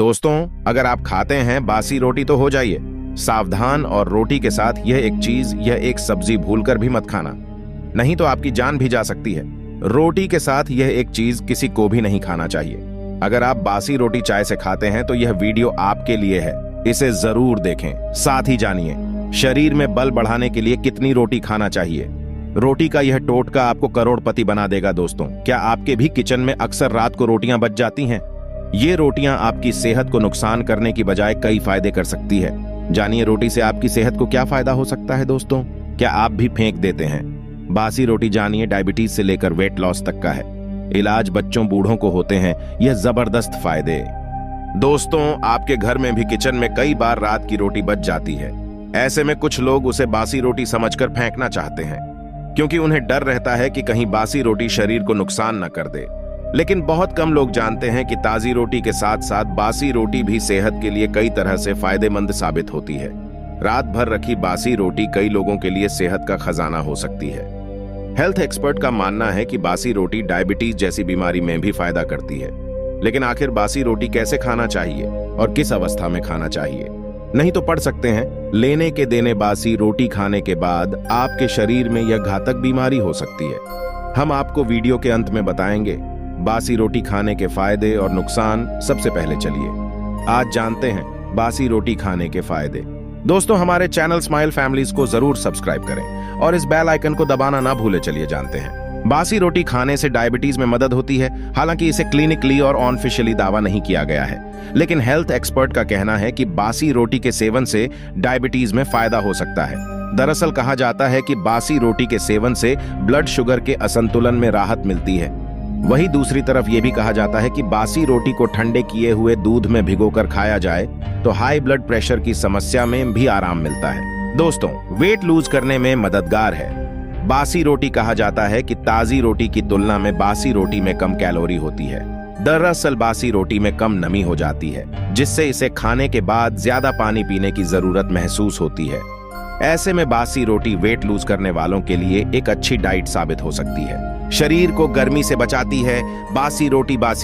दोस्तों, अगर आप खाते हैं बासी रोटी तो हो जाइए सावधान, और रोटी के साथ यह एक सब्जी भूलकर भी मत खाना, नहीं तो आपकी जान भी जा सकती है। रोटी के साथ यह एक चीज किसी को भी नहीं खाना चाहिए। अगर आप बासी रोटी चाय से खाते हैं तो यह वीडियो आपके लिए है, इसे जरूर देखें। साथ ही जानिए शरीर में बल बढ़ाने के लिए कितनी रोटी खाना चाहिए। रोटी का यह टोटका आपको करोड़पति बना देगा। दोस्तों, क्या आपके भी किचन में अक्सर रात को रोटियां बच जाती हैं? ये रोटियां आपकी सेहत को नुकसान करने की बजाय कई फायदे कर सकती है। जानिए रोटी से आपकी सेहत को क्या फायदा हो सकता है। दोस्तों, क्या आप भी फेंक देते हैं बासी रोटी? जानिए डायबिटीज से लेकर वेट लॉस तक का है इलाज बच्चों बूढ़ों को होते हैं यह जबरदस्त फायदे। दोस्तों, आपके घर में भी किचन में कई बार रात की रोटी बच जाती है। ऐसे में कुछ लोग उसे बासी रोटी समझकर फेंकना चाहते हैं, क्योंकि उन्हें डर रहता है कि कहीं बासी रोटी शरीर को नुकसान न कर दे। लेकिन बहुत कम लोग जानते हैं कि ताजी रोटी के साथ साथ बासी रोटी भी सेहत के लिए कई तरह से फायदेमंद साबित होती है। रात भर रखी बासी रोटी कई लोगों के लिए सेहत का खजाना हो सकती है। हेल्थ एक्सपर्ट का मानना है कि बासी रोटी डायबिटीज जैसी बीमारी में भी फायदा करती है। लेकिन आखिर बासी रोटी कैसे खाना चाहिए और किस अवस्था में खाना चाहिए? नहीं तो पढ़ सकते हैं, लेने के देने बासी रोटी खाने के बाद आपके शरीर में यह घातक बीमारी हो सकती है। हम आपको वीडियो के अंत में बताएंगे बासी रोटी खाने के फायदे और नुकसान। सबसे पहले चलिए आज जानते हैं बासी रोटी खाने के फायदे। दोस्तों, हमारे चैनल स्माइल फैमिलीज को जरूर सब्सक्राइब करें और इस बेल आइकन को दबाना ना भूले। चलिए जानते हैं बासी रोटी खाने से डायबिटीज में मदद होती है। हालांकि इसे क्लिनिकली और ऑनऑफिशियली दावा नहीं किया गया है, लेकिन हेल्थ एक्सपर्ट का कहना है कि बासी रोटी के सेवन से डायबिटीज में फायदा हो सकता है। दरअसल कहा जाता है कि बासी रोटी के सेवन से ब्लड शुगर के असंतुलन में राहत मिलती है। वहीं दूसरी तरफ यह भी कहा जाता है कि बासी रोटी को ठंडे किए हुए दूध में भिगोकर खाया जाए तो हाई ब्लड प्रेशर की समस्या में भी आराम मिलता है। दोस्तों, वेट लूज करने में मददगार है। बासी रोटी कहा जाता है कि ताजी रोटी की तुलना में बासी रोटी में कम कैलोरी होती है। दरअसल बासी रोटी में कम नमी हो जाती है, जिससे इसे खाने के बाद ज्यादा पानी पीने की जरूरत महसूस होती है। ऐसे में बासी रोटी वेट लूज करने वालों के लिए एक अच्छी डाइट साबित हो सकती है। शरीर को गर्मी से बचाती है। बासी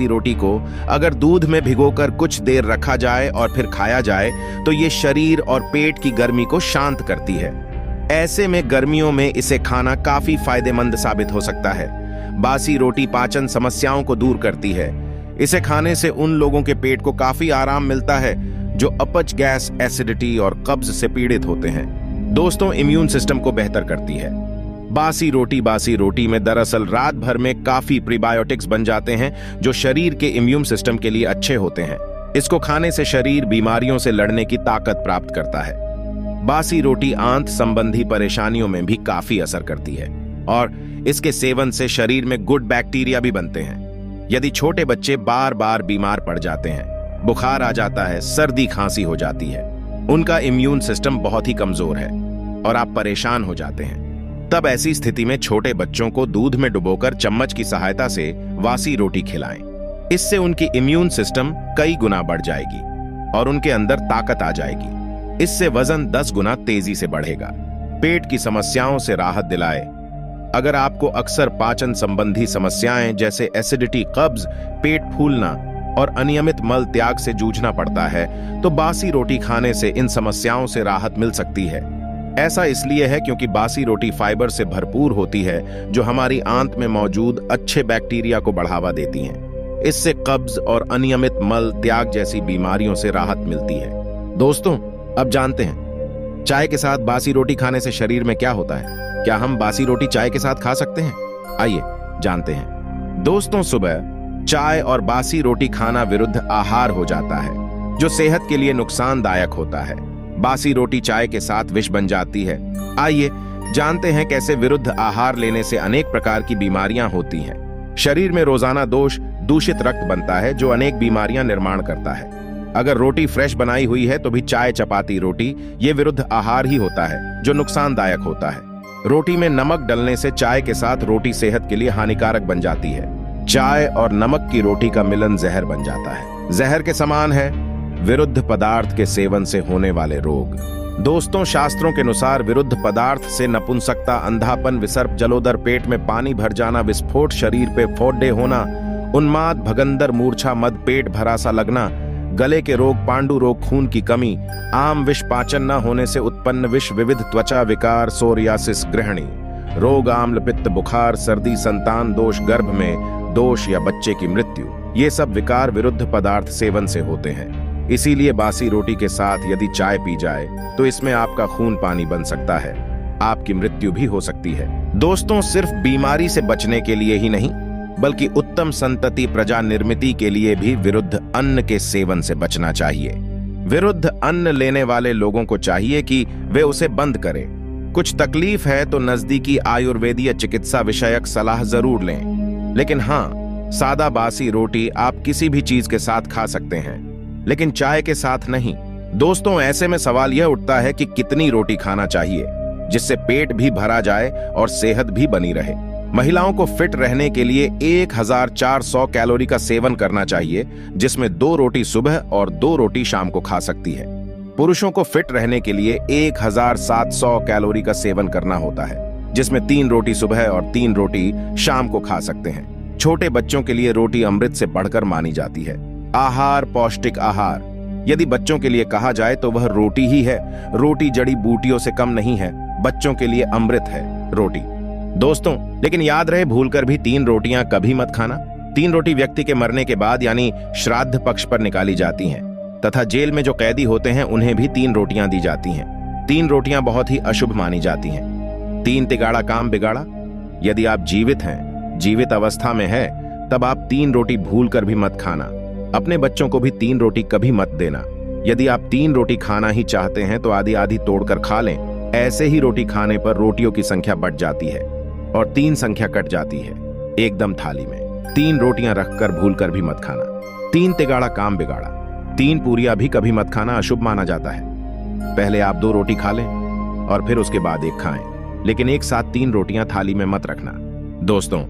रोटी को अगर दूध में भिगोकर कुछ देर रखा जाए और फिर खाया जाए तो ये शरीर और पेट की गर्मी को शांत करती है। ऐसे में गर्मियों में इसे खाना काफी फायदेमंद साबित हो सकता है। बासी रोटी पाचन समस्याओं को दूर करती है। इसे खाने से उन लोगों के पेट को काफी आराम मिलता है जो अपच, गैस, एसिडिटी और कब्ज से पीड़ित होते हैं। दोस्तों, इम्यून सिस्टम को बेहतर करती है। बासी रोटी में दरअसल रात भर में काफी प्रीबायोटिक्स बन जाते हैं जो शरीर के इम्यून सिस्टम के लिए अच्छे होते हैं। इसको खाने से शरीर बीमारियों से लड़ने की ताकत प्राप्त करता है। बासी रोटी आंत संबंधी परेशानियों में भी काफी असर करती है और इसके सेवन से शरीर में गुड बैक्टीरिया भी बनते हैं। यदि छोटे बच्चे बार बार बीमार पड़ जाते हैं, बुखार आ जाता है, सर्दी खांसी हो जाती है, उनका इम्यून सिस्टम बहुत ही कमजोर है और आप परेशान हो जाते हैं, तब ऐसी स्थिति में छोटे बच्चों को दूध में डुबोकर चम्मच की सहायता से बासी रोटी खिलाएं। इससे उनकी इम्यून सिस्टम कई गुना बढ़ जाएगी और उनके अंदर ताकत आ जाएगी। इससे वजन 10 गुना तेजी से बढ़ेगा। पेट की समस्याओं से राहत दिलाए। अगर आपको अक्सर पाचन संबंधी समस्याएं जैसे एसिडिटी, कब्ज, पेट फूलना और अनियमित मल त्याग से जूझना पड़ता है तो बासी रोटी खाने से इन समस्याओं से राहत मिल सकती है। ऐसा इसलिए है क्योंकि बासी रोटी फाइबर से भरपूर होती है जो हमारी आंत में मौजूद अच्छे बैक्टीरिया को बढ़ावा देती हैं। इससे कब्ज और अनियमित मल त्याग जैसी बीमारियों से राहत मिलती है। दोस्तों, अब जानते हैं चाय के साथ बासी रोटी खाने से शरीर में क्या होता है। क्या हम बासी रोटी चाय के साथ खा सकते हैं? आइए जानते हैं। दोस्तों, सुबह चाय और बासी रोटी खाना विरुद्ध आहार हो जाता है जो सेहत के लिए नुकसानदायक होता है। बासी रोटी चाय के साथ विष बन जाती है। आइए जानते हैं कैसे विरुद्ध आहार लेने से अनेक प्रकार की बीमारियां होती हैं। शरीर में रोजाना दूषित रक्त बनता है जो अनेक बीमारियां निर्माण करता है। अगर रोटी फ्रेश बनाई हुई है तो भी चाय, चपाती, रोटी ये विरुद्ध आहार ही होता है जो नुकसानदायक होता है। रोटी में नमक डलने से चाय के साथ रोटी सेहत के लिए हानिकारक बन जाती है। चाय और नमक की रोटी का मिलन जहर बन जाता है। जहर के समान है विरुद्ध पदार्थ के सेवन से होने वाले रोग। दोस्तों, शास्त्रों के अनुसार विरुद्ध पदार्थ से नपुंसकता, अंधापन, विसर्प, जलोदर, पेट में पानी भर जाना, विस्फोट, शरीर पे फोड़े होना, उन्माद, भगंदर, मूर्छा, मद, पेट भरा सा लगना, गले के रोग, पांडु रोग, खून की कमी, आम विष पाचन न होने से उत्पन्न विष, विविध त्वचा विकार, सोरियासिस, गृहिणी रोग, आम्ल पित्त, बुखार, सर्दी, संतान दोष, गर्भ में दोष या बच्चे की मृत्यु, ये सब विकार विरुद्ध पदार्थ सेवन से होते हैं। इसीलिए बासी रोटी के साथ यदि चाय पी जाए तो इसमें आपका खून पानी बन सकता है, आपकी मृत्यु भी हो सकती है। दोस्तों, सिर्फ बीमारी से बचने के लिए ही नहीं बल्कि उत्तम संतति प्रजा निर्मिति के लिए भी विरुद्ध अन्न के सेवन से बचना चाहिए। विरुद्ध अन्न लेने वाले लोगों को चाहिए कि वे उसे बंद करें। कुछ तकलीफ है तो नजदीकी आयुर्वेदीय चिकित्सा विषयक सलाह जरूर लें। लेकिन हाँ, सादा बासी रोटी आप किसी भी चीज के साथ खा सकते हैं, लेकिन चाय के साथ नहीं। दोस्तों, ऐसे में सवाल यह उठता है कि कितनी रोटी खाना चाहिए जिससे पेट भी भरा जाए और सेहत भी बनी रहे। महिलाओं को फिट रहने के लिए 1400 कैलोरी का सेवन करना चाहिए, जिसमें 2 रोटी सुबह और 2 रोटी शाम को खा सकती है। पुरुषों को फिट रहने के लिए 1700 कैलोरी का सेवन करना होता है, जिसमें 3 रोटी सुबह और 3 रोटी शाम को खा सकते हैं। छोटे बच्चों के लिए रोटी अमृत से बढ़कर मानी जाती है। आहार, पौष्टिक आहार यदि बच्चों के लिए कहा जाए तो वह रोटी ही है। रोटी जड़ी बूटियों से कम नहीं है, बच्चों के लिए अमृत है रोटी। दोस्तों, लेकिन याद रहे, भूलकर भी 3 रोटियां कभी मत खाना। 3 रोटी व्यक्ति के मरने के बाद यानी श्राद्ध पक्ष पर निकाली जाती हैं तथा जेल में जो कैदी होते हैं उन्हें भी 3 रोटियां दी जाती हैं। 3 रोटियां बहुत ही अशुभ मानी जाती हैं। 3 तिगाड़ा काम बिगाड़ा। यदि आप जीवित हैं, जीवित अवस्था में है, तब आप 3 रोटी भूलकर भी मत खाना। अपने बच्चों को भी 3 रोटी कभी मत देना। यदि आप 3 रोटी खाना ही चाहते हैं तो आधी आधी तोड़कर खा लें। ऐसे ही रोटी खाने पर रोटियों की संख्या बढ़ जाती है और 3 संख्या कट जाती है एकदम थाली में। 3 रोटियां रखकर भूलकर भी मत खाना। 3 तिगाड़ा काम बिगाड़ा। 3 पूरियां भी कभी मत खाना, अशुभ माना जाता है। पहले आप 2 रोटी खा लें और फिर उसके बाद 1 खाएं, लेकिन एक साथ 3 रोटियां थाली में मत रखना। दोस्तों,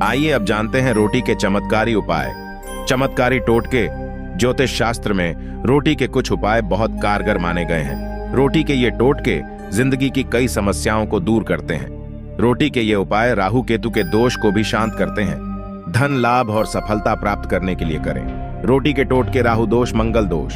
आइए अब जानते हैं रोटी के चमत्कारी उपाय। चमत्कारी टोटके। ज्योतिष शास्त्र में रोटी के कुछ उपाय बहुत कारगर माने गए हैं। रोटी के ये टोटके जिंदगी की कई समस्याओं को दूर करते हैं। रोटी के ये उपाय राहु केतु के दोष को भी शांत करते हैं। धन लाभ और सफलता प्राप्त करने के लिए करें। रोटी के टोटके राहु दोष, मंगल दोष,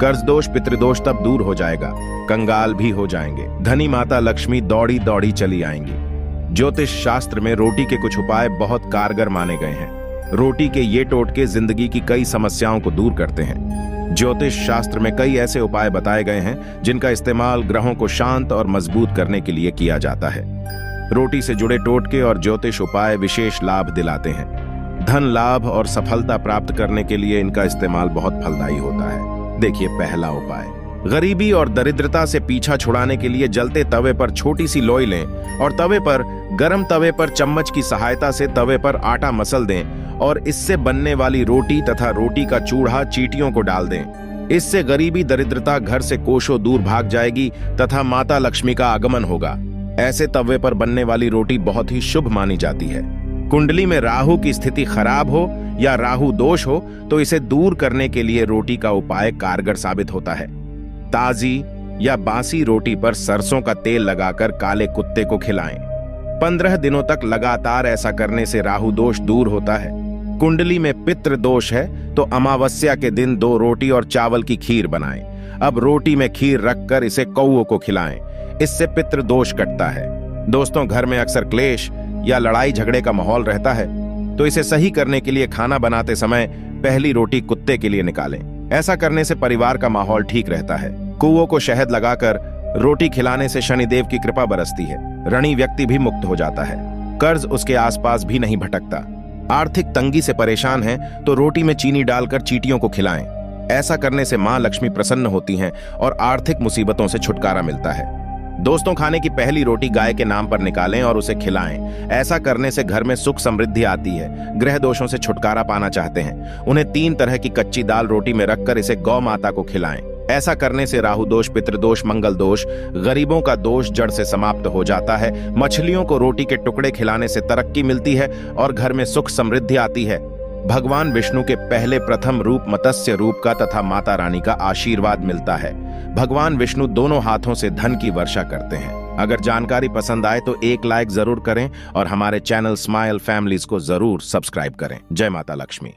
कर्ज दोष, पितृदोष तब दूर हो जाएगा। कंगाल भी हो जाएंगे। धनी माता लक्ष्मी दौड़ी दौड़ी चली आएंगी। ज्योतिष शास्त्र में रोटी के कुछ उपाय बहुत कारगर माने गए हैं। रोटी के ये टोटके जिंदगी की कई समस्याओं को दूर करते हैं। ज्योतिष शास्त्र में कई ऐसे उपाय बताए गए हैं जिनका इस्तेमाल ग्रहों को शांत और मजबूत करने के लिए किया जाता है। रोटी से जुड़े टोटके और ज्योतिष उपाय विशेष लाभ दिलाते हैं। धन लाभ और सफलता प्राप्त करने के लिए इनका इस्तेमाल बहुत फलदायी होता है। देखिए, पहला उपाय, गरीबी और दरिद्रता से पीछा छुड़ाने के लिए जलते तवे पर छोटी सी लोई लें और गर्म तवे पर चम्मच की सहायता से तवे पर आटा मसल दें और इससे बनने वाली रोटी तथा रोटी का चूड़ा चींटियों को डाल दें। इससे गरीबी दरिद्रता घर से कोसों दूर भाग जाएगी तथा माता लक्ष्मी का आगमन होगा। ऐसे तवे पर बनने वाली रोटी बहुत ही शुभ मानी जाती है। कुंडली में राहु की स्थिति खराब हो या राहु दोष हो तो इसे दूर करने के लिए रोटी का उपाय कारगर साबित होता है। ताजी या बासी रोटी पर सरसों का तेल लगाकर काले कुत्ते को खिलाएं। 15 दिनों तक लगातार ऐसा करने से राहु दोष दूर होता है। कुंडली में पितृ दोष है तो अमावस्या के दिन 2 रोटी और चावल की खीर बनाएं। अब रोटी में खीर रखकर इसे कौओं को खिलाएं। इससे पितृ दोष कटता है। दोस्तों, घर में अक्सर क्लेश या लड़ाई झगड़े का माहौल रहता है, तो इसे सही करने के लिए खाना बनाते समय पहली रोटी कुत्ते के लिए निकालें। ऐसा करने से परिवार का माहौल ठीक रहता है। कौओं को शहद लगाकर रोटी खिलाने से शनिदेव की कृपा बरसती है। ऋणी व्यक्ति भी मुक्त हो जाता है। कर्ज उसके आसपास भी नहीं भटकता। आर्थिक तंगी से परेशान हैं तो रोटी में चीनी डालकर चींटियों को खिलाएं। ऐसा करने से मां लक्ष्मी प्रसन्न होती हैं और आर्थिक मुसीबतों से छुटकारा मिलता है। दोस्तों, खाने की पहली रोटी गाय के नाम पर निकालें और उसे खिलाएं। ऐसा करने से घर में सुख समृद्धि आती है। ग्रह दोषों से छुटकारा पाना चाहते हैं, उन्हें 3 तरह की कच्ची दाल रोटी में रखकर इसे गौ माता को खिलाएं। ऐसा करने से राहु दोष, पितृदोष, मंगल दोष, गरीबों का दोष जड़ से समाप्त हो जाता है। मछलियों को रोटी के टुकड़े खिलाने से तरक्की मिलती है और घर में सुख समृद्धि आती है। भगवान विष्णु के पहले प्रथम रूप मत्स्य रूप का तथा माता रानी का आशीर्वाद मिलता है। भगवान विष्णु दोनों हाथों से धन की वर्षा करते हैं। अगर जानकारी पसंद आए तो एक लाइक जरूर करें और हमारे चैनल स्माइल फैमिलीज को जरूर सब्सक्राइब करें। जय माता लक्ष्मी।